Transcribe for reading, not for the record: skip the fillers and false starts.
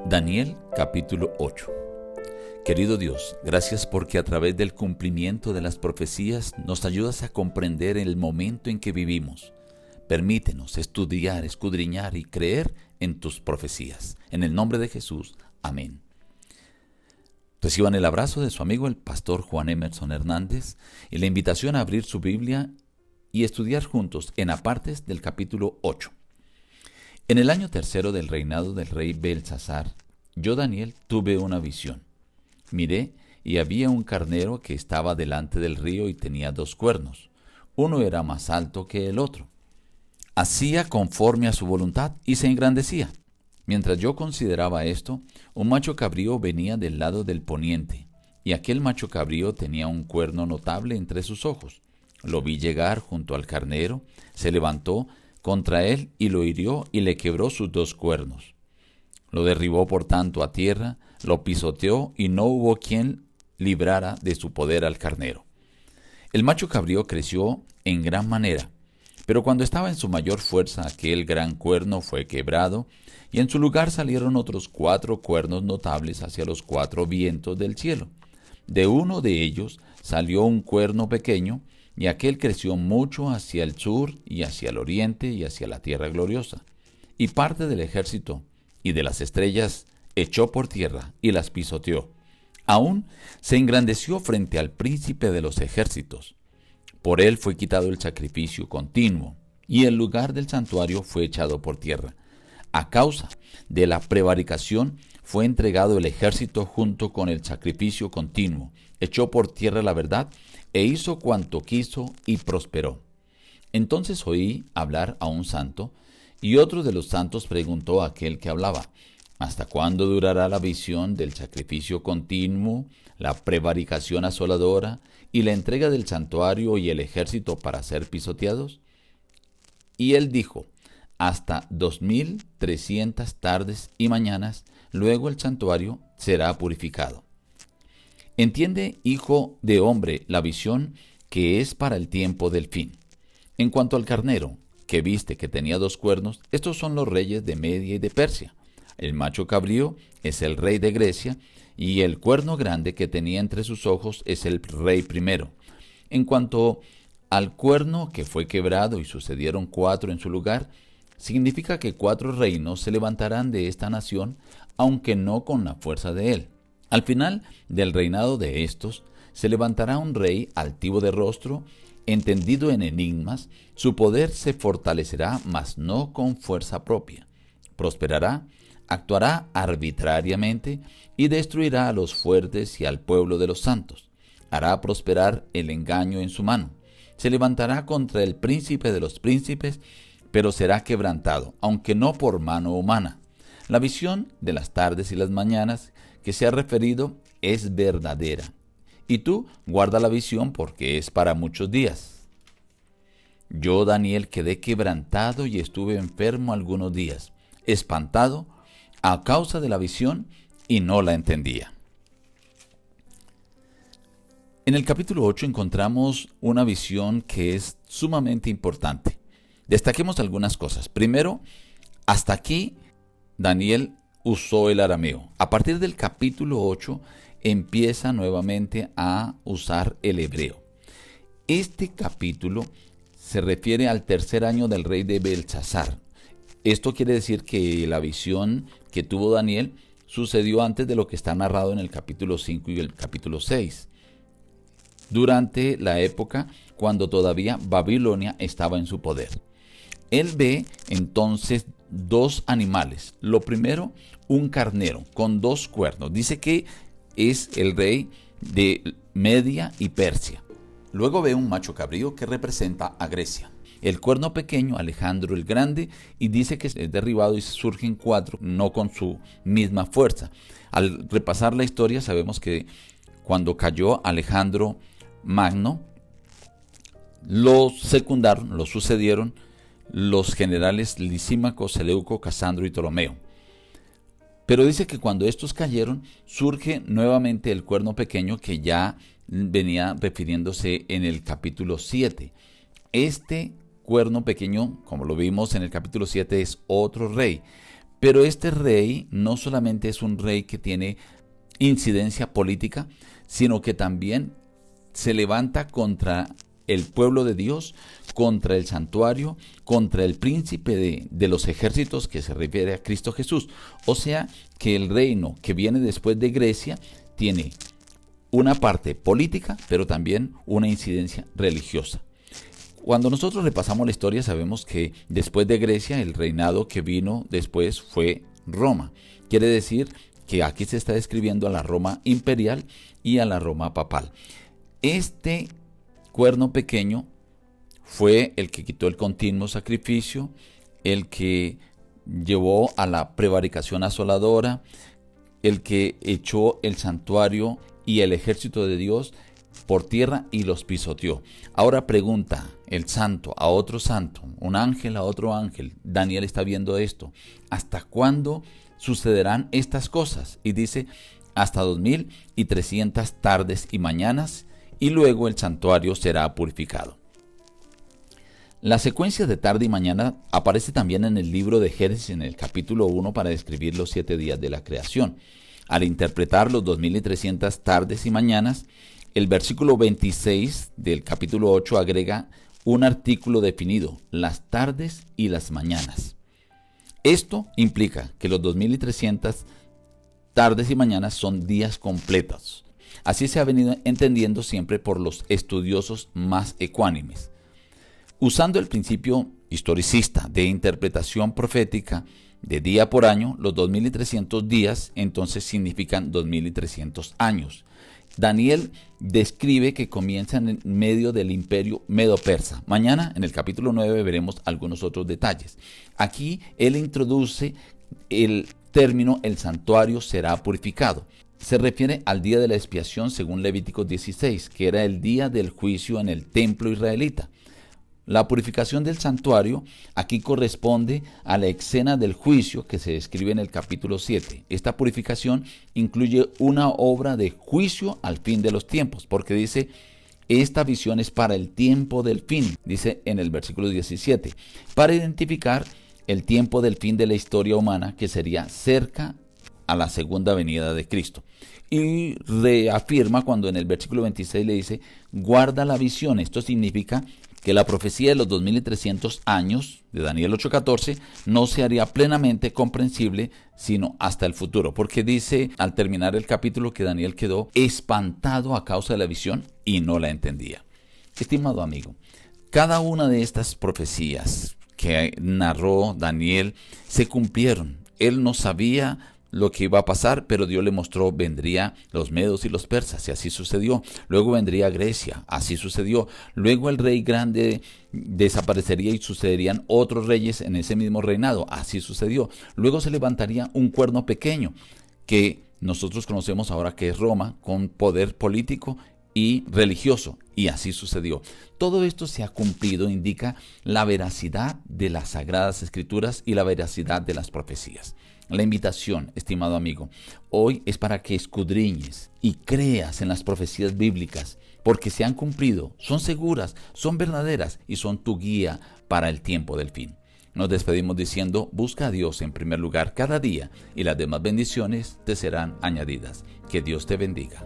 Daniel capítulo 8. Querido Dios, gracias porque a través del cumplimiento de las profecías nos ayudas a comprender el momento en que vivimos. Permítenos estudiar, escudriñar y creer en tus profecías. En el nombre de Jesús, amén. Reciban el abrazo de su amigo el pastor Juan Emerson Hernández y la invitación a abrir su Biblia y estudiar juntos en apartes del capítulo 8. En el año tercero del reinado del rey Belsasar, yo, Daniel, tuve una visión. Miré, y había un carnero que estaba delante del río y tenía 2 cuernos. Uno era más alto que el otro. Hacía conforme a su voluntad y se engrandecía. Mientras yo consideraba esto, un macho cabrío venía del lado del poniente, y aquel macho cabrío tenía un cuerno notable entre sus ojos. Lo vi llegar junto al carnero, se levantó contra él y lo hirió y le quebró sus 2 cuernos. Lo derribó por tanto a tierra, lo pisoteó y no hubo quien librara de su poder al carnero. El macho cabrío creció en gran manera, pero cuando estaba en su mayor fuerza aquel gran cuerno fue quebrado y en su lugar salieron otros 4 cuernos notables hacia los 4 vientos del cielo. De uno de ellos salió un cuerno pequeño, y aquel creció mucho hacia el sur y hacia el oriente y hacia la tierra gloriosa. Y parte del ejército y de las estrellas echó por tierra y las pisoteó. Aún se engrandeció frente al príncipe de los ejércitos. Por él fue quitado el sacrificio continuo, y el lugar del santuario fue echado por tierra. A causa de la prevaricación fue entregado el ejército junto con el sacrificio continuo. Echó por tierra la verdad e hizo cuanto quiso y prosperó. Entonces oí hablar a un santo, y otro de los santos preguntó a aquel que hablaba: ¿hasta cuándo durará la visión del sacrificio continuo, la prevaricación asoladora y la entrega del santuario y el ejército para ser pisoteados? Y él dijo: hasta 2300 tardes y mañanas, luego el santuario será purificado. Entiende, hijo de hombre, la visión que es para el tiempo del fin. En cuanto al carnero, que viste que tenía 2 cuernos, estos son los reyes de Media y de Persia. El macho cabrío es el rey de Grecia, y el cuerno grande que tenía entre sus ojos es el rey primero. En cuanto al cuerno que fue quebrado y sucedieron 4 en su lugar, significa que 4 reinos se levantarán de esta nación, aunque no con la fuerza de él. Al final del reinado de estos, se levantará un rey altivo de rostro, entendido en enigmas. Su poder se fortalecerá, mas no con fuerza propia. Prosperará, actuará arbitrariamente y destruirá a los fuertes y al pueblo de los santos. Hará prosperar el engaño en su mano. Se levantará contra el príncipe de los príncipes, pero será quebrantado, aunque no por mano humana. La visión de las tardes y las mañanas que se ha referido es verdadera. Y tú guarda la visión porque es para muchos días. Yo, Daniel, quedé quebrantado y estuve enfermo algunos días, espantado a causa de la visión, y no la entendía. En el capítulo 8 encontramos una visión que es sumamente importante. Destaquemos algunas cosas. Primero, hasta aquí Daniel usó el arameo. A partir del capítulo 8 empieza nuevamente a usar el hebreo. Este capítulo se refiere al tercer año del rey de Belsasar. Esto quiere decir que la visión que tuvo Daniel sucedió antes de lo que está narrado en el capítulo 5 y el capítulo 6. Durante la época cuando todavía Babilonia estaba en su poder. Él ve entonces 2 animales. Lo primero, un carnero con 2 cuernos. Dice que es el rey de Media y Persia. Luego ve un macho cabrío que representa a Grecia. El cuerno pequeño, Alejandro el Grande, y dice que es derribado y surgen 4, no con su misma fuerza. Al repasar la historia sabemos que cuando cayó Alejandro Magno, lo secundaron, lo sucedieron los generales Lisímaco, Seleuco, Casandro y Ptolomeo. Pero dice que cuando estos cayeron, surge nuevamente el cuerno pequeño que ya venía refiriéndose en el capítulo 7. Este cuerno pequeño, como lo vimos en el capítulo 7, es otro rey. Pero este rey no solamente es un rey que tiene incidencia política, sino que también se levanta contra el pueblo de Dios, contra el santuario, contra el príncipe de los ejércitos, que se refiere a Cristo Jesús. O sea que el reino que viene después de Grecia tiene una parte política, pero también una incidencia religiosa. Cuando nosotros repasamos la historia, sabemos que después de Grecia, el reinado que vino después fue Roma. Quiere decir que aquí se está describiendo a la Roma imperial y a la Roma papal. Este cuerno pequeño fue el que quitó el continuo sacrificio, el que llevó a la prevaricación asoladora, el que echó el santuario y el ejército de Dios por tierra y los pisoteó. Ahora pregunta el santo a otro santo, un ángel a otro ángel. Daniel está viendo esto. ¿Hasta cuándo sucederán estas cosas? Y dice, hasta 2300 tardes y mañanas, y luego el santuario será purificado. La secuencia de tarde y mañana aparece también en el libro de Génesis en el capítulo 1 para describir los 7 días de la creación. Al interpretar los 2300 tardes y mañanas, el versículo 26 del capítulo 8 agrega un artículo definido, las tardes y las mañanas. Esto implica que los 2300 tardes y mañanas son días completos. Así se ha venido entendiendo siempre por los estudiosos más ecuánimes. Usando el principio historicista de interpretación profética de día por año, los 2300 días entonces significan 2300 años. Daniel describe que comienzan en medio del imperio medo-persa. Mañana, en el capítulo 9, veremos algunos otros detalles. Aquí él introduce el término el santuario será purificado. Se refiere al día de la expiación según Levíticos 16, que era el día del juicio en el templo israelita. La purificación del santuario aquí corresponde a la escena del juicio que se describe en el capítulo 7. Esta purificación incluye una obra de juicio al fin de los tiempos, porque dice, esta visión es para el tiempo del fin, dice en el versículo 17, para identificar el tiempo del fin de la historia humana que sería cerca a la segunda venida de Cristo. Y reafirma cuando en el versículo 26 le dice, guarda la visión. Esto significa que la profecía de los 2300 años de Daniel 8:14 no se haría plenamente comprensible sino hasta el futuro, porque dice al terminar el capítulo que Daniel quedó espantado a causa de la visión y no la entendía. Estimado amigo, cada una de estas profecías que narró Daniel se cumplieron. Él no sabía lo que iba a pasar, pero Dios le mostró, vendría los medos y los persas, y así sucedió. Luego vendría Grecia, así sucedió. Luego el rey grande desaparecería y sucederían otros reyes en ese mismo reinado, así sucedió. Luego se levantaría un cuerno pequeño, que nosotros conocemos ahora que es Roma, con poder político y religioso, y así sucedió. Todo esto se ha cumplido, indica la veracidad de las Sagradas Escrituras y la veracidad de las profecías. La invitación, estimado amigo, hoy es para que escudriñes y creas en las profecías bíblicas, porque se han cumplido, son seguras, son verdaderas y son tu guía para el tiempo del fin. Nos despedimos diciendo, busca a Dios en primer lugar cada día y las demás bendiciones te serán añadidas. Que Dios te bendiga.